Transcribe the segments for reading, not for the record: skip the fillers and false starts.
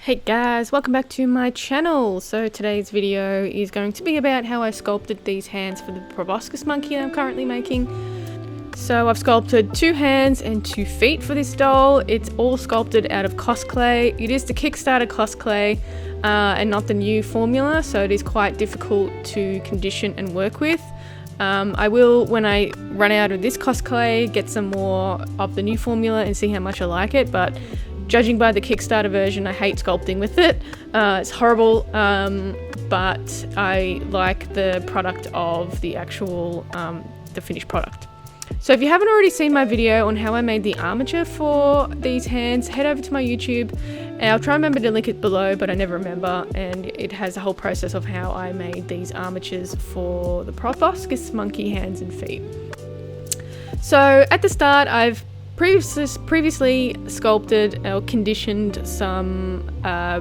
Hey guys, welcome back to my channel. So today's video is going to be about how I sculpted these hands for the proboscis monkey I'm currently making. So I've sculpted 2 hands and 2 feet for this doll. It's all sculpted out of cosplay. It is the Kickstarter cosplay and not the new formula, so it is quite difficult to condition and work with. I will, when I run out of this cosplay, get some more of the new formula and see how much I like it, but judging by the Kickstarter version, I hate sculpting with it. It's horrible, but I like the product of the actual, the finished product. So if you haven't already seen my video on how I made the armature for these hands, head over to my YouTube. And I'll try and remember to link it below, but I never remember. And it has a whole process of how I made these armatures for the proboscis monkey hands and feet. So at the start, I've previously sculpted or conditioned some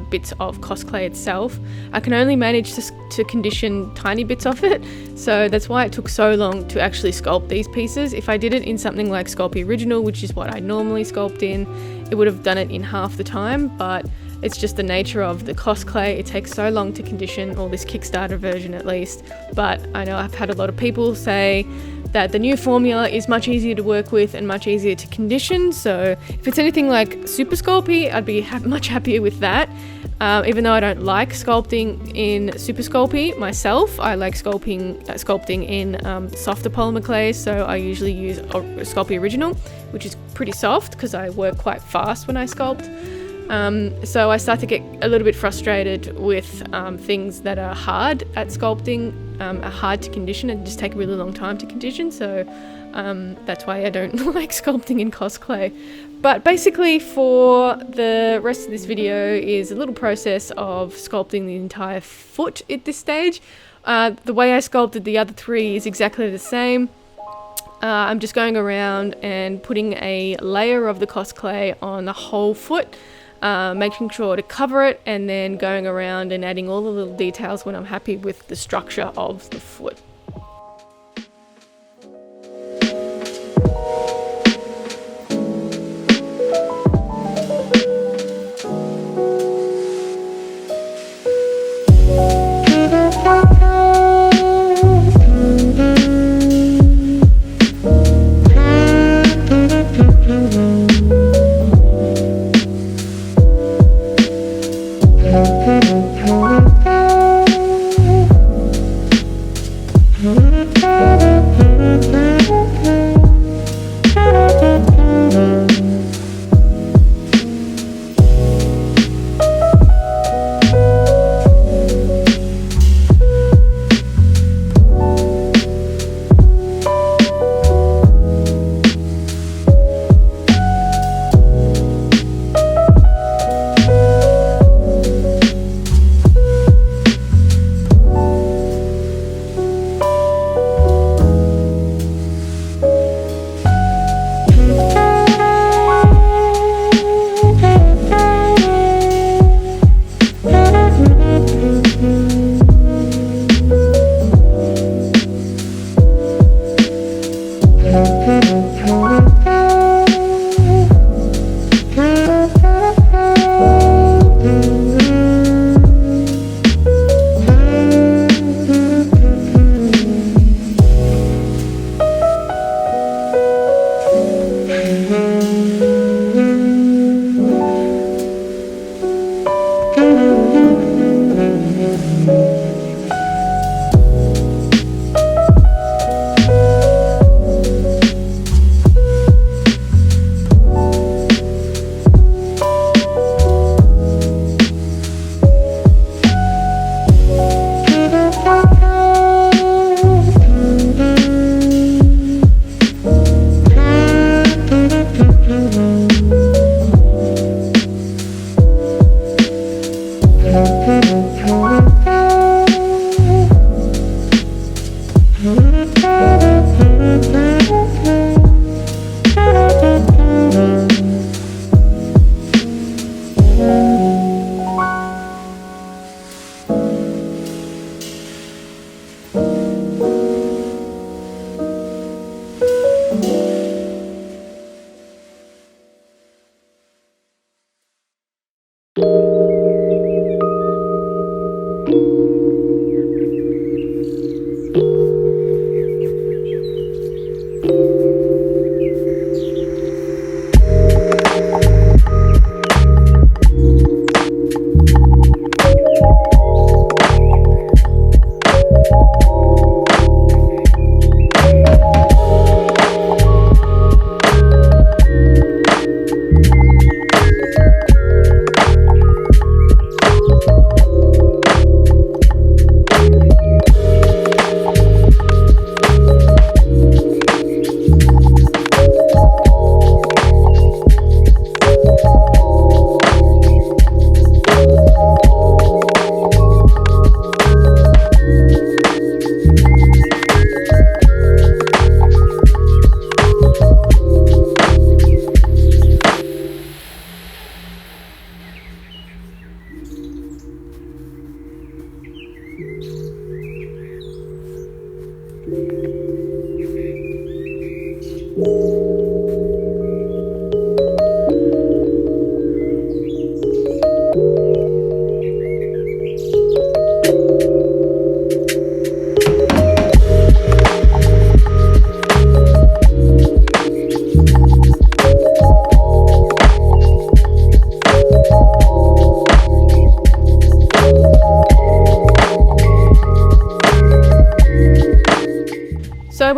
bits of cosplay itself. I can only manage to condition tiny bits of it, so that's why it took so long to actually sculpt these pieces. If I did it in something like Sculpting Original, which is what I normally sculpt in, it would have done it in half the time, but it's just the nature of the cosplay. It takes so long to condition, or this Kickstarter version at least. But I know I've had a lot of people say that the new formula is much easier to work with and much easier to condition. So if it's anything like Super Sculpey, I'd be much happier with that. Even though I don't like sculpting in Super Sculpey myself, I like sculpting in softer polymer clays. So I usually use Sculpting Original, which is pretty soft because I work quite fast when I sculpt. So I start to get a little bit frustrated with things that are hard at sculpting, are hard to condition and just take a really long time to condition. So that's why I don't like sculpting in cosplay. But basically for the rest of this video is a little process of sculpting the entire foot at this stage. The way I sculpted the other 3 is exactly the same. I'm just going around and putting a layer of the cosplay on the whole foot, making sure to cover it, and then going around and adding all the little details when I'm happy with the structure of the foot.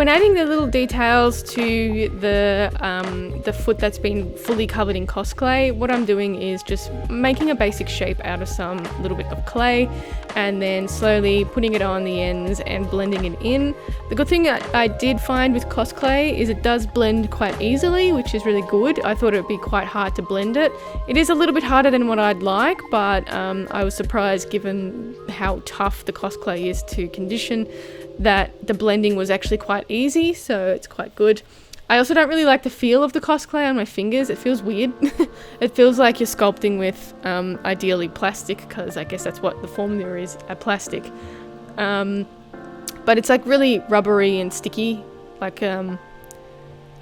when adding the little details to the foot that's been fully covered in cosplay, what I'm doing is just making a basic shape out of some little bit of clay and then slowly putting it on the ends and blending it in. The good thing that I did find with cosplay is it does blend quite easily, which is really good. I thought it would be quite hard to blend it. It is a little bit harder than what I'd like, but I was surprised given how tough the cosplay is to condition that the blending was actually quite easy, so it's quite good. I also don't really like the feel of the cosplay on my fingers. It feels weird. It feels like you're sculpting with ideally plastic, because I guess that's what the formula is, a plastic. But it's like really rubbery and sticky, like I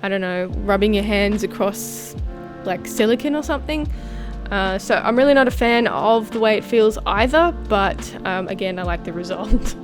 don't know, rubbing your hands across like silicone or something. So I'm really not a fan of the way it feels either, but again, I like the result.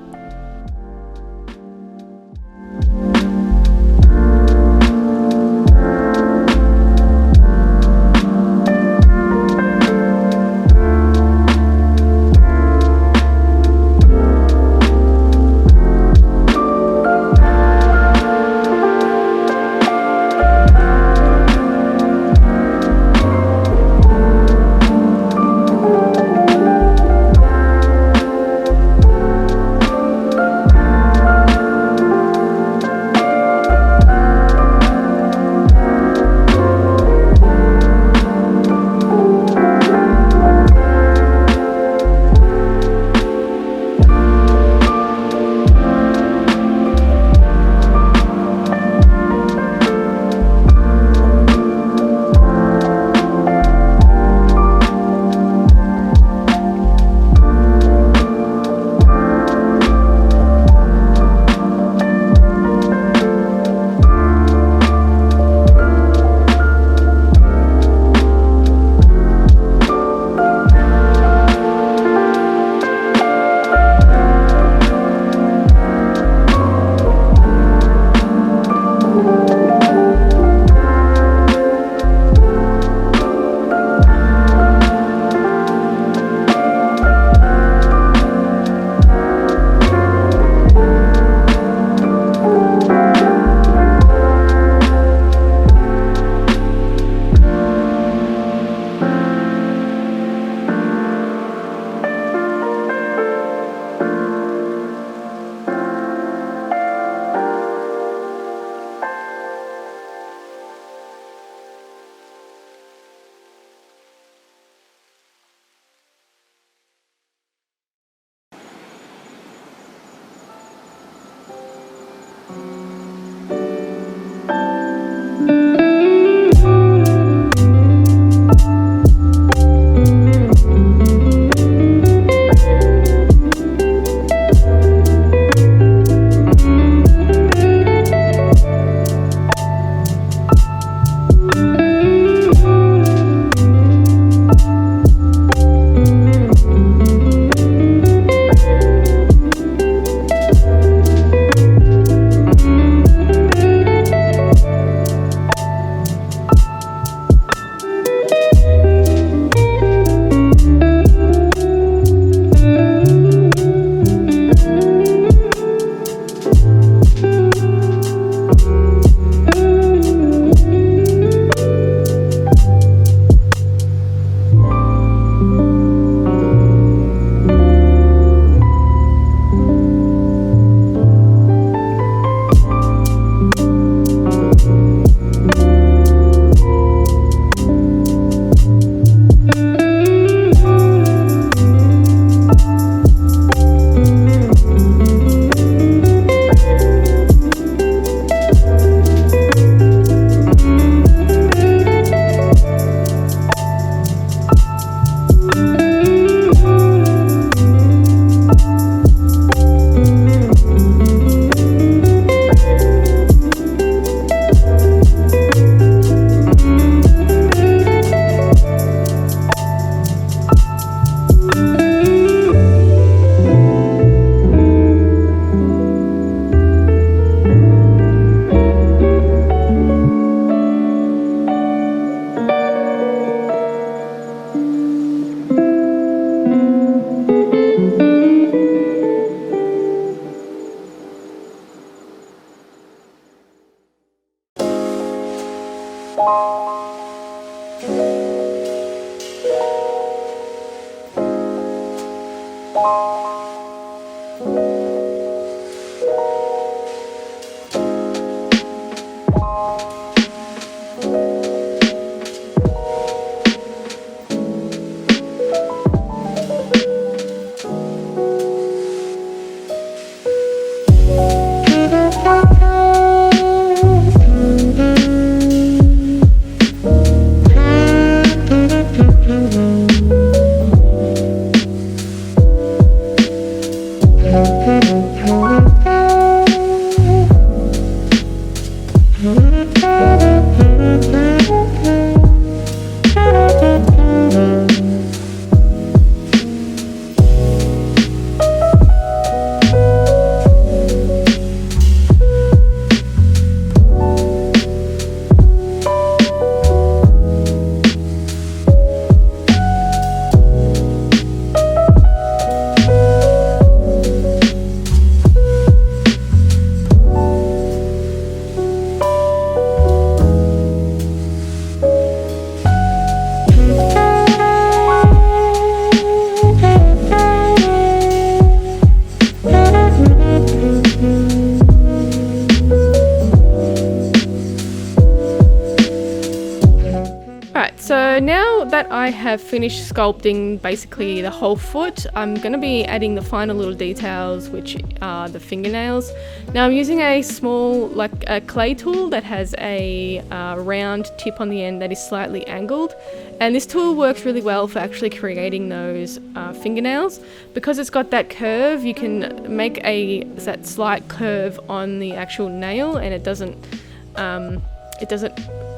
So now that I have finished sculpting basically the whole foot, I'm going to be adding the final little details, which are the fingernails. Now I'm using a small, like a clay tool that has a round tip on the end that is slightly angled, and this tool works really well for actually creating those fingernails. Because it's got that curve, you can make that slight curve on the actual nail, and it doesn't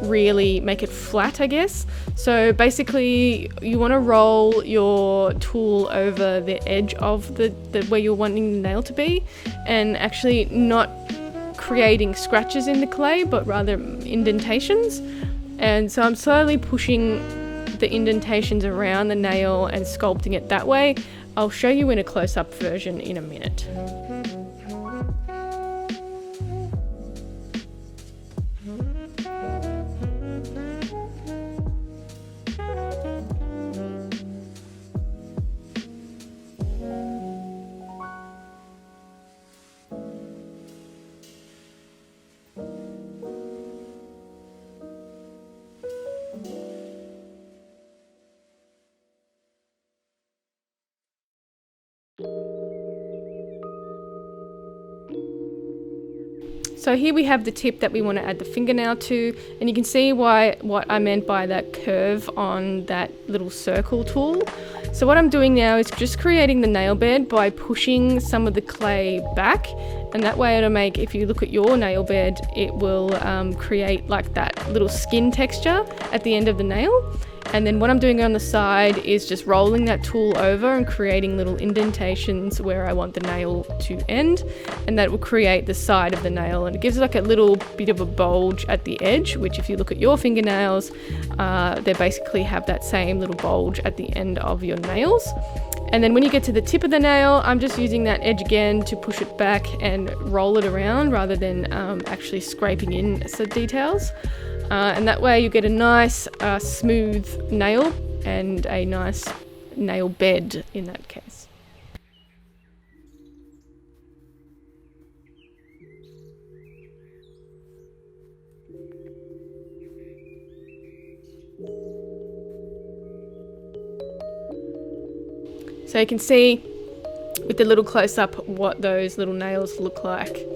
really make it flat, I guess. So basically you want to roll your tool over the edge of the where you're wanting the nail to be, and actually not creating scratches in the clay but rather indentations. And so I'm slowly pushing the indentations around the nail and sculpting it that way. I'll show you in a close-up version in a minute. So here we have the tip that we want to add the fingernail to, and you can see what I meant by that curve on that little circle tool. So what I'm doing now is just creating the nail bed by pushing some of the clay back, and that way it'll make, if you look at your nail bed, it will create like that little skin texture at the end of the nail. And then what I'm doing on the side is just rolling that tool over and creating little indentations where I want the nail to end, and that will create the side of the nail, and it gives like a little bit of a bulge at the edge, which if you look at your fingernails, they basically have that same little bulge at the end of your nails. And then when you get to the tip of the nail, I'm just using that edge again to push it back and roll it around rather than actually scraping in some details. And that way you get a nice smooth nail and a nice nail bed in that case. So you can see with the little close-up what those little nails look like.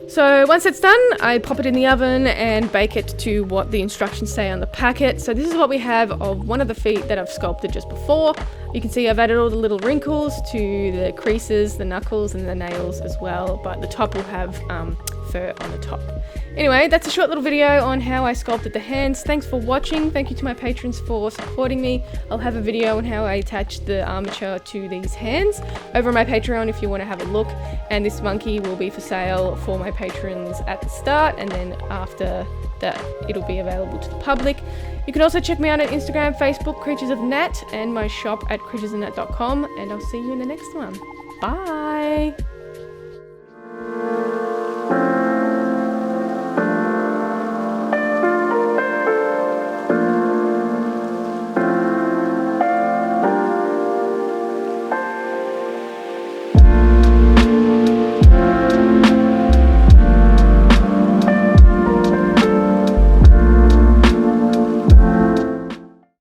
So once it's done, I pop it in the oven and bake it to what the instructions say on the packet. So this is what we have of one of the feet that I've sculpted just before. You can see I've added all the little wrinkles to the creases, the knuckles and the nails as well, but the top will have fur on the top. Anyway, that's a short little video on how I sculpted the hands. Thanks for watching. Thank you to my patrons for supporting me. I'll have a video on how I attached the armature to these hands over on my Patreon if you want to have a look. And this monkey will be for sale for my patrons at the start, and then after that it'll be available to the public. You can also check me out on Instagram, Facebook, Creatures of Nat, and my shop at creaturesofnat.com, and I'll see you in the next one. Bye!